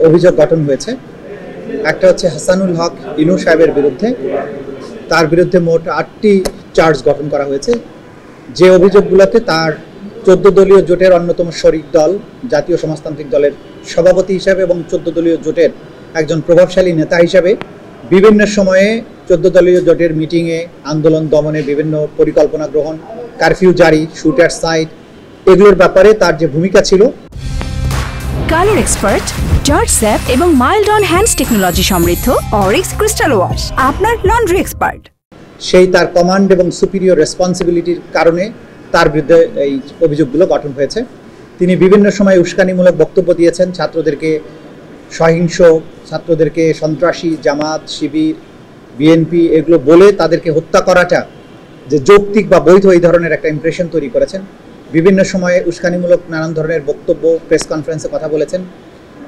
অভিযোগ গঠন হয়েছে। একটা হচ্ছে হাসানুল হক ইনু সাহেবের বিরুদ্ধে, তার বিরুদ্ধে মোট 8টি চার্জ গঠন করা হয়েছে, যে অভিযোগগুলোতে তার 14 দলীয় জোটের অন্যতম শরিক দল জাতীয় সমাজতান্ত্রিক দলের সভাপতি হিসাবে এবং 14 দলীয় জোটের একজন প্রভাবশালী নেতা হিসাবে বিভিন্ন সময়ে 14 দলীয় জোটের মিটিংয়ে আন্দোলন দমনে বিভিন্ন পরিকল্পনা গ্রহণ, কারফিউ জারি, শুটার সাইট, এগুলোর ব্যাপারে তার যে ভূমিকা ছিল। কালার এক্সপার্ট, জর্জ স্যাপ এবং মাইল্ড অন হ্যান্ডস টেকনোলজি সমৃদ্ধ অরিক্স ক্রিস্টাল ওয়াশ আপনার লন্ড্রি এক্সপার্ট। সেই তার কমান্ড এবং সুপিরিয়র রেসপন্সিবিলিটির কারণে তার বিরুদ্ধে এই অভিযোগগুলো গঠন হয়েছে। তিনি বিভিন্ন সময় উস্কানিমূলক বক্তব্য দিয়েছেন, ছাত্রদেরকে সহিংস, ছাত্রদেরকে সন্ত্রাসী, জামাত, শিবির, বিএনপি এগুলো বলে তাদেরকে হত্যা করাটা যে যৌক্তিক বা বৈধ, এই ধরনের একটা ইমপ্রেশন তৈরি করেছেন। বিভিন্ন সময়ে উস্কানিমূলক নানান ধরনের বক্তব্য, প্রেস কনফারেন্সে কথা বলেছেন।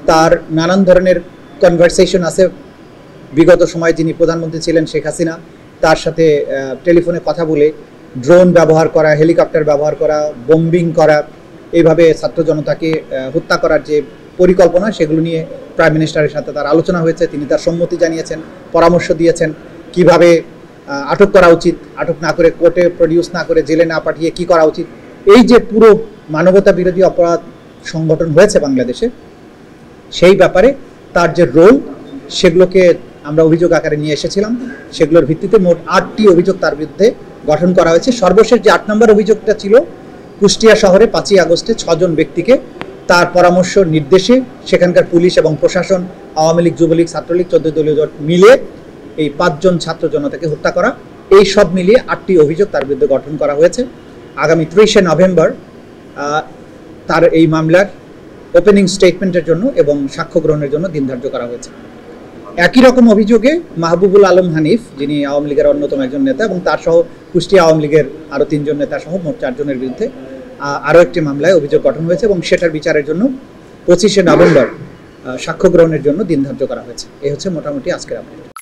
তার নানান ধরনের কনভারসেশন আছে। বিগত সময়ে যিনি প্রধানমন্ত্রী ছিলেন শেখ হাসিনা, তার সাথে টেলিফোনে কথা বলে ড্রোন ব্যবহার করা, হেলিকপ্টার ব্যবহার করা, বোম্বিং করা, এইভাবে ছাত্র জনতাকে হত্যা করার যে পরিকল্পনা, সেগুলো নিয়ে প্রাইম মিনিস্টারের সাথে তার আলোচনা হয়েছে। তিনি তার সম্মতি জানিয়েছেন, পরামর্শ দিয়েছেন কিভাবে আটক করা উচিত, আটক না করে কোর্টে প্রডিউস না করে জেলে না পাঠিয়ে কি করা উচিত। এই যে পুরো মানবতা বিরোধী অপরাধ সংগঠন হয়েছে বাংলাদেশে, সেই ব্যাপারে তার যে রোল, সেগুলোকে আমরা অভিযোগ আকারে নিয়ে এসেছিলাম। সেগুলোর ভিত্তিতে মোট 8টি অভিযোগ তার বিরুদ্ধে গঠন করা হয়েছে। সর্বশেষ যে 8 নম্বর অভিযোগটা ছিল, কুষ্টিয়া শহরে 5ই আগস্টে 6 জন ব্যক্তিকে তার পরামর্শ নির্দেশে সেখানকার পুলিশ এবং প্রশাসন, আওয়ামী লীগ, যুবলীগ, ছাত্রলীগ, 14 দলীয় জোট মিলে এই 5 জন ছাত্র জনতাকে হত্যা করা, এই সব মিলিয়ে 8টি অভিযোগ তার বিরুদ্ধে গঠন করা হয়েছে। আগামী 30শে নভেম্বর তার এই মামলার ওপেনিং স্টেটমেন্টের জন্য এবং সাক্ষ্য গ্রহণের জন্য দিন ধার্য করা হয়েছে। একই রকম অভিযোগে মাহবুবুল আলম হানিফ, যিনি আওয়ামী লীগের অন্যতম একজন নেতা, এবং তার সহ কুষ্টিয়া আওয়ামী লীগের আরও 3 জন নেতা সহ মোট 4 জনের বিরুদ্ধে আরও একটি মামলায় অভিযোগ গঠন হয়েছে এবং সেটার বিচারের জন্য 25শে নভেম্বর সাক্ষ্য গ্রহণের জন্য দিন ধার্য করা হয়েছে। এই হচ্ছে মোটামুটি আজকের আপডেট।